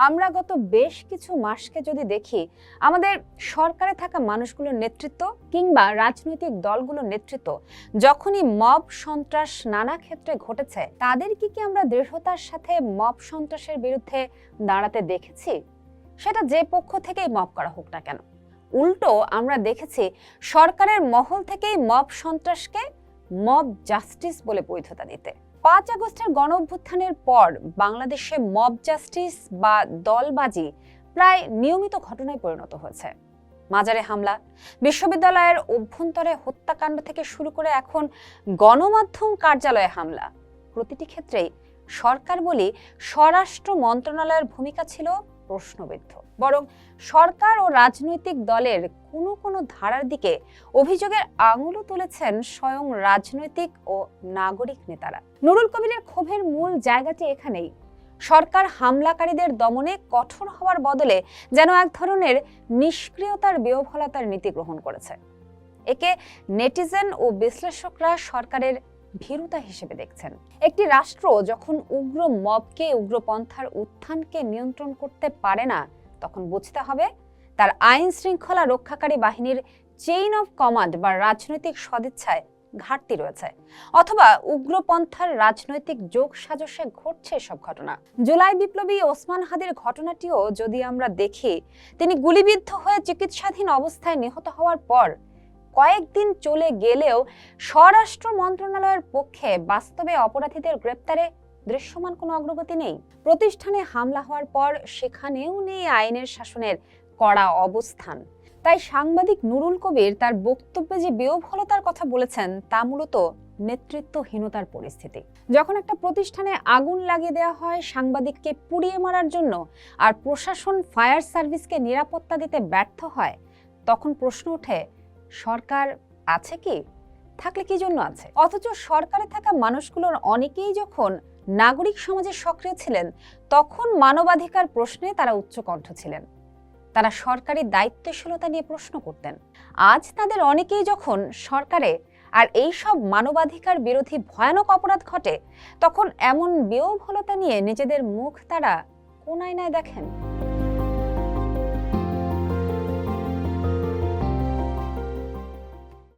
আমরা গত বেশ কিছু মাসকে যদি দেখি, আমাদের সরকারে থাকা মানুষগুলোর নেতৃত্ব কিংবা রাজনৈতিক দলগুলোর নেতৃত্ব যখনই মব সন্ত্রাস নানা ক্ষেত্রে ঘটেছে, তাদের কি আমরা দৃঢ়তার সাথে মব সন্ত্রাসের বিরুদ্ধে দাঁড়াতে দেখেছি? সেটা যে পক্ষ থেকেই মব করা হোক না কেন। উল্টো আমরা দেখেছি সরকারের মহল থেকেই মব সন্ত্রাসকে মব জাস্টিস বলে বৈধতা দিতে। 5 আগস্টের গণঅভ্যুত্থানের পর বাংলাদেশে মব জাস্টিস বা দলবাজি প্রায় নিয়মিত ঘটনায় পরিণত হয়েছে। মাজারে হামলা, বিশ্ববিদ্যালয়ের অভ্যন্তরে হত্যাকাণ্ড থেকে শুরু করে এখন গণমাধ্যম কার্যালয়ে হামলা, প্রতিটি ক্ষেত্রেই সরকার বলি স্বরাষ্ট্র মন্ত্রণালয়ের ভূমিকা ছিল প্রশ্নবিদ্ধ। বরং সরকার ও রাজনৈতিক দলের কোনো ধারার দিকে অভিযোগের আঙুলও তুলেছেন স্বয়ং রাজনৈতিক ও নাগরিক নেতারা। নুরুল কবিরের ক্ষোভের মূল জায়গাটি এখানেই। সরকার হামলাকারীদের দমনে কঠোর হওয়ার বদলে যেন এক ধরনের নিষ্ক্রিয়তার বিহ্বলতার নীতি গ্রহণ করেছে। একে নেটিজেন ও বিশ্লেষকরা সরকারের ভীরুতা হিসেবে দেখছেন। একটি রাষ্ট্র যখন উগ্র মবকে, উগ্রপন্থার উত্থানকে নিয়ন্ত্রণ করতে পারে না, তখন বুঝতে হবে তার আইন শৃঙ্খলা রক্ষাকারী বাহিনীর চেইন অফ কমান্ড বা রাজনৈতিক সদিচ্ছায় ঘাটতি রয়েছে, অথবা উগ্রপন্থার রাজনৈতিক যোগ সাজসে ঘটছে সব ঘটনা। জুলাই বিপ্লবী ওসমান হাদির ঘটনাটিও যদি আমরা দেখি, তিনি গুলিবিদ্ধ হয়ে চিকিৎসাধীন অবস্থায় নিহত হওয়ার পর কয়েকদিন চলে গেলেও স্বরাষ্ট্র মন্ত্রণালয়ের পক্ষে বাস্তবে অপরাধীদের গ্রেপ্তারে দৃশ্যমান কোনো অগ্রগতি নেই। প্রতিষ্ঠানে হামলা হওয়ার পর সেখানেও নেই আইনের শাসনের কড়া অবস্থান। তাই সাংবাদিক নুরুল কবির তার বক্তব্যে যে বিহ্বলতার কথা বলেছেন, তা মূলত নেতৃত্বহীনতার পরিস্থিতি। যখন একটা প্রতিষ্ঠানে আগুন লাগিয়ে দেওয়া হয় সাংবাদিককে পুড়িয়ে মারার জন্য, আর প্রশাসন ফায়ার সার্ভিসকে নিরাপত্তা দিতে ব্যর্থ হয়, তখন প্রশ্ন ওঠে, সরকার আছে কি? থাকলে কি জন্য আছে? অথচ সরকারে থাকা মানুষগুলোর অনেকেই যখন নাগরিক সমাজে সক্রিয় ছিলেন, তখন মানবাধিকার প্রশ্নে তারা উচ্চকণ্ঠ ছিলেন। তারা সরকারি দায়িত্বশীলতা নিয়ে প্রশ্ন করতেন। আজ তাদের অনেকেই যখন সরকারে আর এই সব মানবাধিকার বিরোধী ভয়ানক অপরাধ ঘটে, তখন এমন বিহ্বলতা নিয়ে নিজেদের মুখ তারা কোন আয়নায় দেখেন?